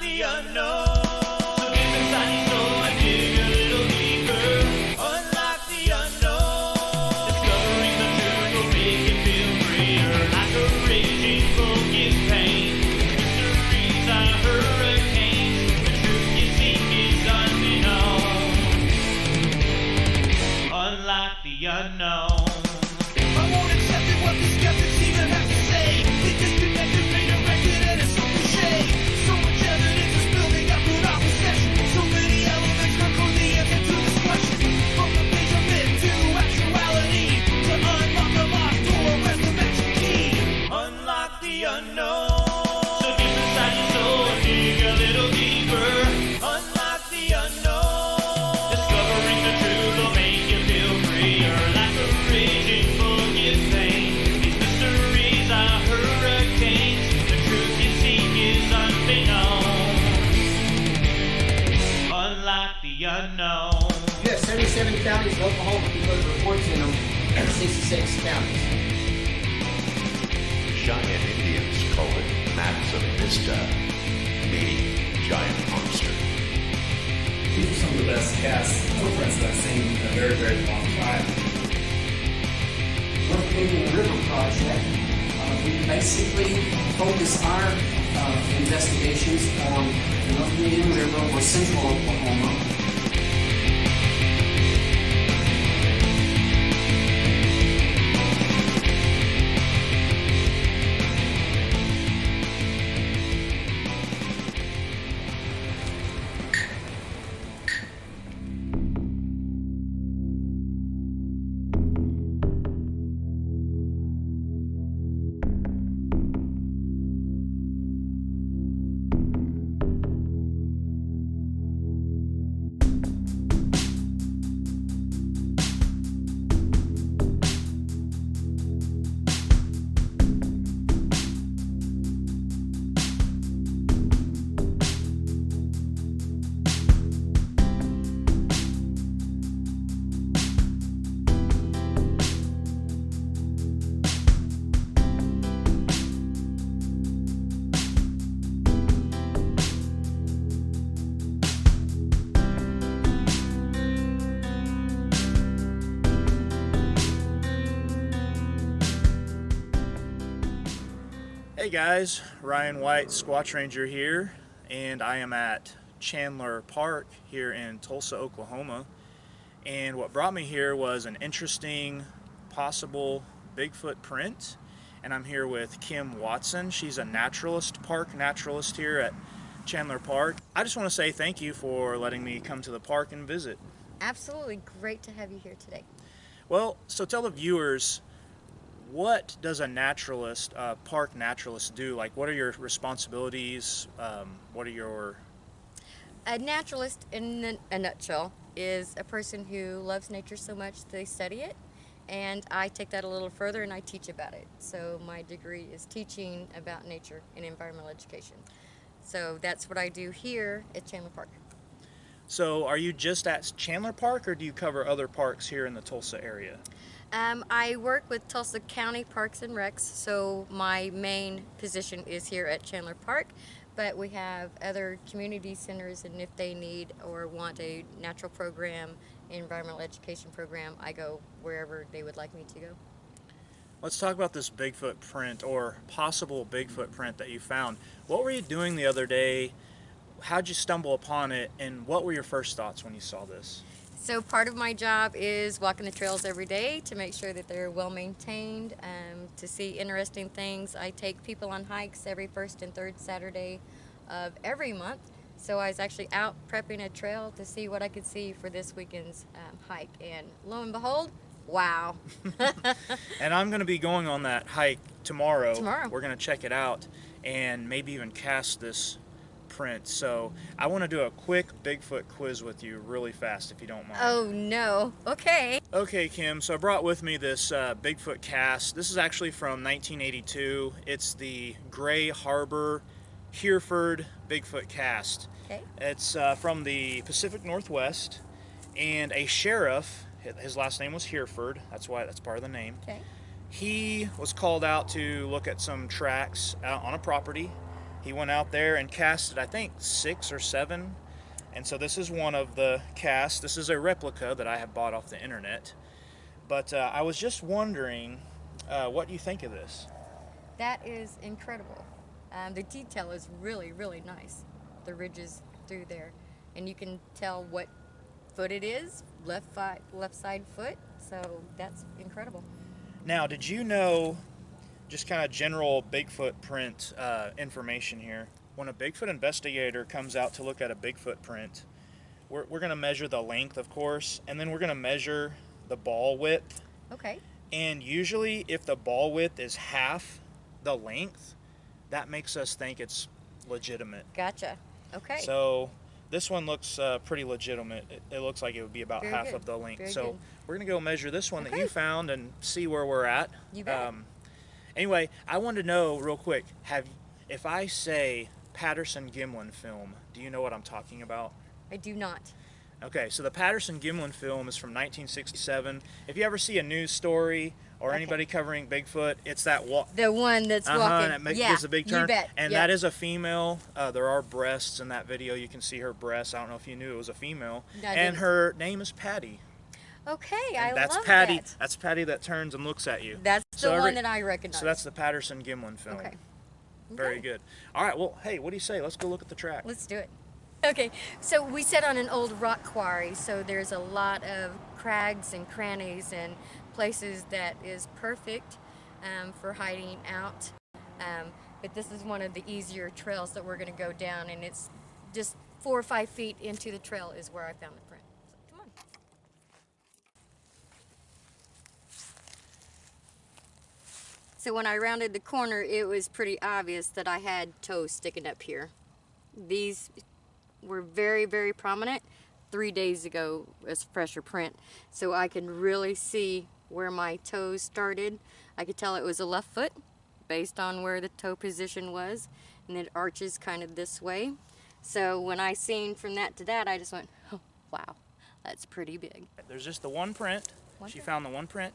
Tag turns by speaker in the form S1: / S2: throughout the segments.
S1: the unknown. So get inside your soul and dig a little deeper. Unlock the unknown. Discovering the truth will make you feel freer. Like a raging focus pain. Mysteries on hurricanes. The truth you seek is unknown. Unlock the unknown. I won't accept it what the skeptics even have to say. They disconnected, redirected, and it's so cliche. So much evidence is building up in opposition. So many elements control the answer to this question. From the page of myth to actuality, to unlock the locked door, where's the magic key? Unlock the unknown. So deep inside your soul and dig a little deeper. Unlock the unknown. Discovering the truth will make you feel freer. Like a raging focus pain. These mysteries are hurricanes. The truth you seek is unbeknown. Unlock the unknown.
S2: You have 77 counties in Oklahoma because of reports in them, 66 counties.
S3: Cheyenne Indians call it Maps of Vista, meaning giant monster.
S4: These are some of the best cast footprints that I've seen in a very, very long time.
S5: We're creating a river project. We basically focus our investigations on the North Indian River or central Oklahoma.
S6: Hey guys, Ryan White, Squatch Ranger here, and I am at Chandler Park here in Tulsa, Oklahoma. And what brought me here was an interesting possible Bigfoot print. And I'm here with Kim Watson. She's a naturalist, park naturalist here at Chandler Park. I just want to say thank you for letting me come to the park and visit.
S7: Absolutely, great to have you here today.
S6: Well, so tell the viewers, what does a naturalist, park naturalist do? Like, what are your responsibilities? What are your...
S7: A naturalist, in a nutshell, is a person who loves nature so much they study it, and I take that a little further and I teach about it. So my degree is teaching about nature and environmental education. So that's what I do here at Chandler Park.
S6: So are you just at Chandler Park, or do you cover other parks here in the Tulsa area?
S7: I work with Tulsa County Parks and Recs, so my main position is here at Chandler Park, but we have other community centers, and if they need or want a natural program, environmental education program, I go wherever they would like me to go.
S6: Let's talk about this Bigfoot print, or possible Bigfoot print that you found. What were you doing the other day? How'd you stumble upon it, and what were your first thoughts when you saw this?
S7: So part of my job is walking the trails every day to make sure that they're well maintained, to see interesting things. I take people on hikes every first and third Saturday of every month. So I was actually out prepping a trail to see what I could see for this weekend's hike, and lo and behold, wow.
S6: And I'm going to be going on that hike tomorrow. We're going to check it out and maybe even cast this print. So I want to do a quick Bigfoot quiz with you really fast, if you don't mind.
S7: Oh no. Okay.
S6: Okay, Kim, so I brought with me this Bigfoot cast. This is actually from 1982. It's the Gray Harbor Hereford Bigfoot cast.
S7: Okay.
S6: It's from the Pacific Northwest, and a sheriff, his last name was Hereford, that's part of the name.
S7: Okay.
S6: He was called out to look at some tracks out on a property. He went out there and casted, I think, 6 or 7. And so this is one of the casts. This is a replica that I have bought off the internet. But I was just wondering, what do you think of this?
S7: That is incredible. The detail is really, really nice. The ridges through there. And you can tell what foot it is, left side foot. So that's incredible.
S6: Now, did you know, just kind of general Bigfoot print information here, when a Bigfoot investigator comes out to look at a Bigfoot print, we're going to measure the length, of course, and then we're going to measure the ball width.
S7: Okay.
S6: And usually if the ball width is half the length, that makes us think it's legitimate.
S7: Gotcha. Okay.
S6: So this one looks pretty legitimate. It looks like it would be about
S7: Very
S6: half
S7: good.
S6: of the length.
S7: Very
S6: So
S7: good.
S6: we're going to go measure this one that
S7: Okay.
S6: you found and see where we're at.
S7: You bet.
S6: Anyway, I wanted to know real quick, if I say Patterson-Gimlin film, do you know what I'm talking about?
S7: I do not.
S6: Okay, so the Patterson-Gimlin film is from 1967. If you ever see a news story or
S7: Okay.
S6: anybody covering Bigfoot, it's that walk.
S7: The one that's walking.
S6: And it
S7: yeah,
S6: gives a big turn.
S7: You bet.
S6: And
S7: Yep.
S6: that is a female. There are breasts in that video. You can see her breasts. I don't know if you knew it was a female.
S7: No, I
S6: and
S7: didn't.
S6: her name is Patty.
S7: Okay,
S6: And
S7: I
S6: that's
S7: love
S6: Patty.
S7: that.
S6: That's Patty that turns and looks at you.
S7: That's
S6: So
S7: the
S6: every-
S7: one that I recognize.
S6: So that's the Patterson-Gimlin film.
S7: Okay.
S6: Very
S7: Okay.
S6: good. All right. Well, hey, what do you say? Let's go look at the track.
S7: Let's do it. Okay, so we sat on an old rock quarry, so there's a lot of crags and crannies and places that is perfect for hiding out. But this is one of the easier trails that we're going to go down, and it's just 4 or 5 feet into the trail is where I found the print. So come on. So when I rounded the corner, it was pretty obvious that I had toes sticking up here. These were very, very prominent 3 days ago as fresher print. So I can really see where my toes started. I could tell it was a left foot based on where the toe position was, and it arches kind of this way. So when I seen from that to that, I just went, oh, wow, that's pretty big.
S6: There's just the one print. She found the one print,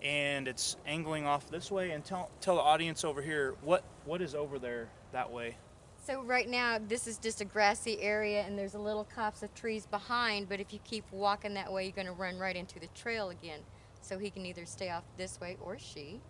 S6: and it's angling off this way. And tell the audience over here what is over there that way.
S7: So right now, this is just a grassy area, and there's a little copse of trees behind, but if you keep walking that way, you're going to run right into the trail again. So he can either stay off this way, or she,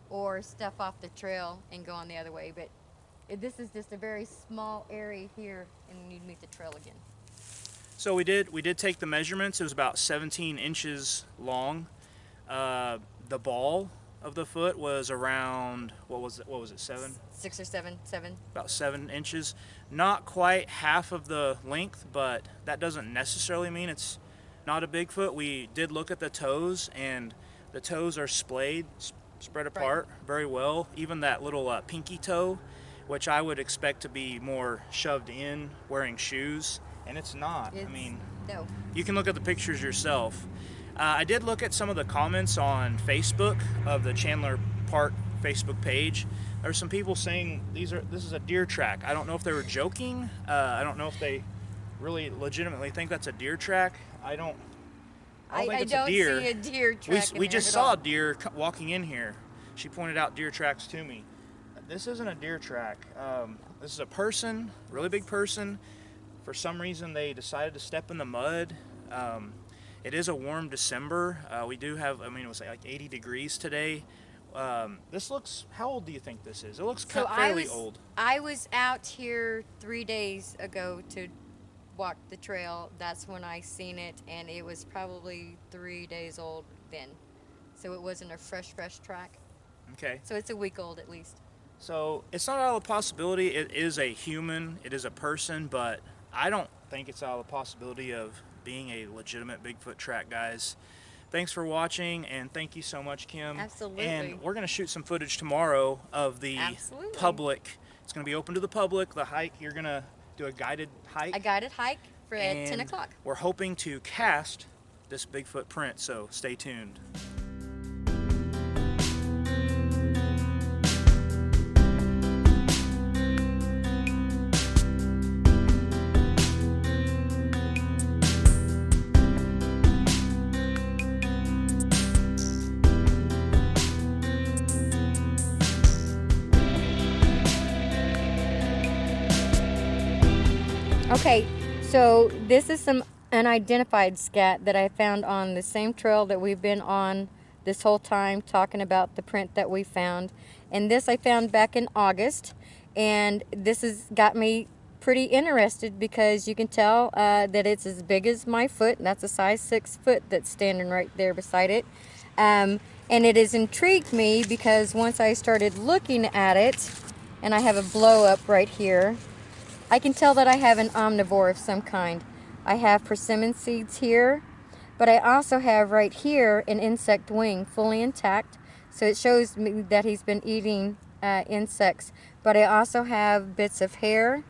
S7: or step off the trail and go on the other way. But this is just a very small area here, and then you'd meet the trail again.
S6: So we did take the measurements. It was about 17 inches long. The ball of the foot was around, what was it, 7?
S7: 6 or 7.
S6: About 7 inches. Not quite half of the length, but that doesn't necessarily mean it's not a Bigfoot. We did look at the toes, and the toes are spread apart very well. Even that little pinky toe, which I would expect to be more shoved in wearing shoes, and it's not. I mean,
S7: no.
S6: you can look at the pictures yourself. I did look at some of the comments on Facebook of the Chandler Park Facebook page. There were some people saying this is a deer track. I don't know if they were joking. I don't know if they really legitimately think that's a deer track. I don't think it's a deer.
S7: See a deer track in
S6: We
S7: there
S6: just
S7: at
S6: saw
S7: all.
S6: a deer walking in here. She pointed out deer tracks to me. This isn't a deer track. This is a person, really big person. For some reason, they decided to step in the mud. It is a warm December. We do have, it was like 80 degrees today. This looks, how old do you think this is? It looks fairly old.
S7: I was out here 3 days ago to walk the trail. That's when I seen it, and it was probably 3 days old then. So it wasn't a fresh track.
S6: Okay.
S7: So it's a week old at least.
S6: So it's not out of the possibility. It is a human. It is a person, but I don't think it's out of the possibility of being a legitimate Bigfoot track, guys. Thanks for watching, and thank you so much, Kim.
S7: Absolutely.
S6: And we're going to shoot some footage tomorrow of the public. It's going to be open to the public. The hike, you're going to do a guided hike.
S7: A guided hike at 10
S6: And
S7: o'clock.
S6: We're hoping to cast this Bigfoot print, so stay tuned.
S7: Okay, so this is some unidentified scat that I found on the same trail that we've been on this whole time talking about the print that we found. And this I found back in August, and this has got me pretty interested because you can tell that it's as big as my foot, and that's a size 6 foot that's standing right there beside it. And it has intrigued me because once I started looking at it, and I have a blow up right here, I can tell that I have an omnivore of some kind. I have persimmon seeds here, but I also have right here an insect wing fully intact, so it shows me that he's been eating insects. But I also have bits of hair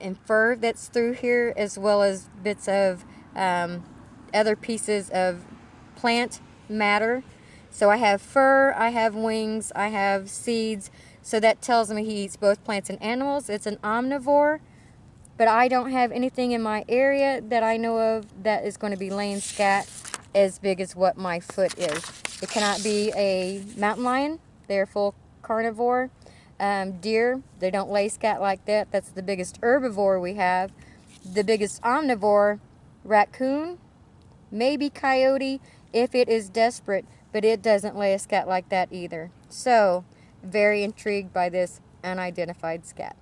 S7: and fur that's through here, as well as bits of other pieces of plant matter. So I have fur, I have wings, I have seeds, so that tells me he eats both plants and animals. It's an omnivore, but I don't have anything in my area that I know of that is going to be laying scat as big as what my foot is. It cannot be a mountain lion. They're full carnivore. Deer, they don't lay scat like that. That's the biggest herbivore we have. The biggest omnivore, raccoon, maybe coyote if it is desperate, but it doesn't lay a scat like that either. So, very intrigued by this unidentified scat.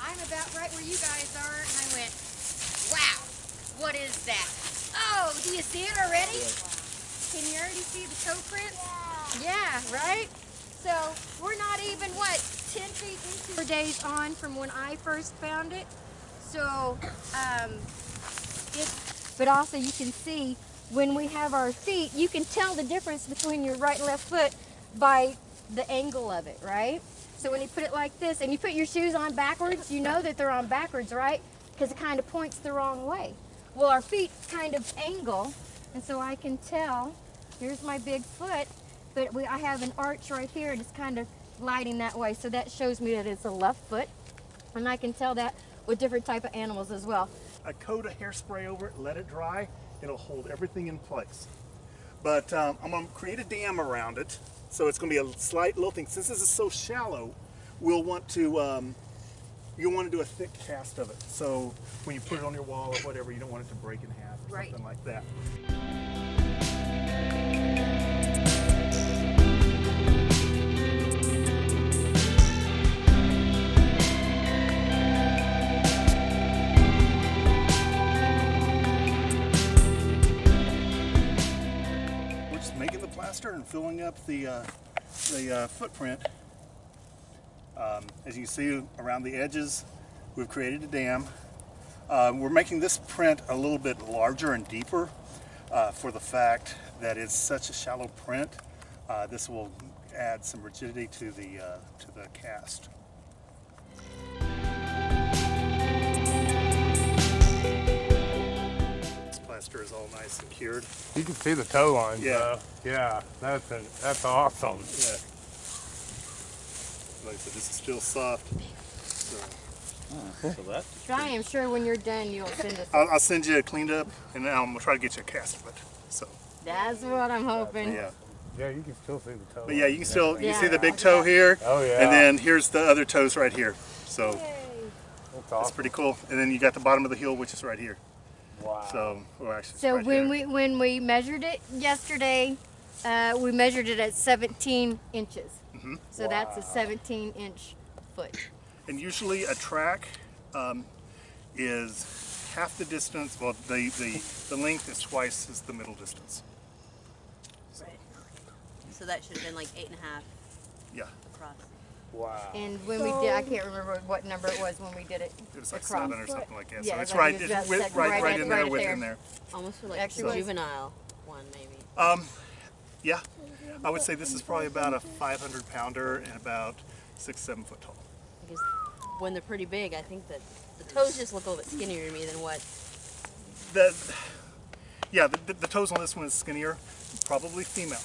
S7: I'm about right where you guys are, and I went, wow, what is that? Oh, do you see it already? Can you already see the toe prints? Yeah, right? So we're not even, 10 feet into 4 days on from when I first found it. So, but also you can see when we have our feet, you can tell the difference between your right and left foot by the angle of it, right? So when you put it like this and you put your shoes on backwards, you know that they're on backwards, right? Because it kind of points the wrong way. Well, our feet kind of angle, and so I can tell, here's my big foot, but I have an arch right here and it's kind of gliding that way. So that shows me that it's a left foot, and I can tell that with different type of animals as well.
S8: A coat of hairspray over it, let it dry, it'll hold everything in place. But I'm going to create a dam around it, so it's going to be a slight little thing. Since this is so shallow, we'll want to, you'll want to do a thick cast of it. So when you put it on your wall or whatever, you don't want it to break in half or something like that. And filling up the footprint. As you can see around the edges, we've created a dam. We're making this print a little bit larger and deeper for the fact that it's such a shallow print. This will add some rigidity to the cast. Plaster is all nice and cured.
S9: You can see the toe lines,
S8: Yeah.
S9: though. Yeah, that's awesome.
S8: Yeah. Like I said, this is still soft. So
S7: I am sure when you're done, you'll send us.
S8: I'll send you a cleaned up, and then I'm gonna try to get you a cast of it. So.
S7: That's what I'm hoping.
S8: Yeah.
S9: Yeah, you can still see the toe.
S8: But yeah, you can still you
S7: Yeah.
S8: see the big toe here.
S9: Oh, yeah.
S8: And then here's the other toes right here. So
S9: That's
S8: that's
S9: awesome.
S8: pretty cool. And then you got the bottom of the heel, which is right here.
S9: Wow.
S8: So well, actually, it's
S7: So
S8: right
S7: when
S8: here.
S7: we measured it yesterday, we measured it at 17 inches. So that's a 17-inch foot.
S8: And usually a track is half the distance. Well, the length is twice as the middle distance.
S10: So that should have been like 8.5
S8: Yeah.
S10: across.
S9: Wow.
S7: And when we did, I can't remember what number it was when we did it.
S8: It was like
S7: across.
S8: 7 or something like that.
S7: Yeah,
S8: So it's
S7: like
S8: right,
S7: it was
S8: it's
S7: about
S8: right in there,
S7: right
S8: within
S7: there.
S8: there.
S10: Almost for like
S7: Actually
S10: a
S7: was.
S10: juvenile one, maybe.
S8: Yeah, I would say this is probably about a 500-pounder and about 6-7 foot tall.
S10: Because when they're pretty big, I think that the toes just look a little bit skinnier to me than what.
S8: The toes on this one is skinnier, probably female.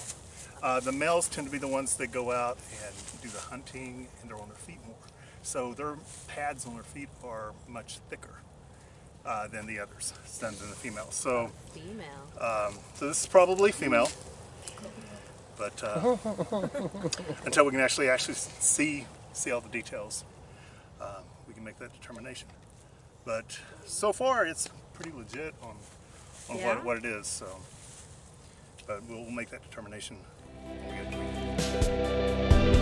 S8: The males tend to be the ones that go out and do the hunting, and they're on their feet more. So their pads on their feet are much thicker than the others, than the females. So,
S10: Female.
S8: so this is probably female, but until we can actually see all the details, we can can make that determination. But so far, it's pretty legit on
S10: Yeah.
S8: what it is. So, but we'll make that determination when we get to it.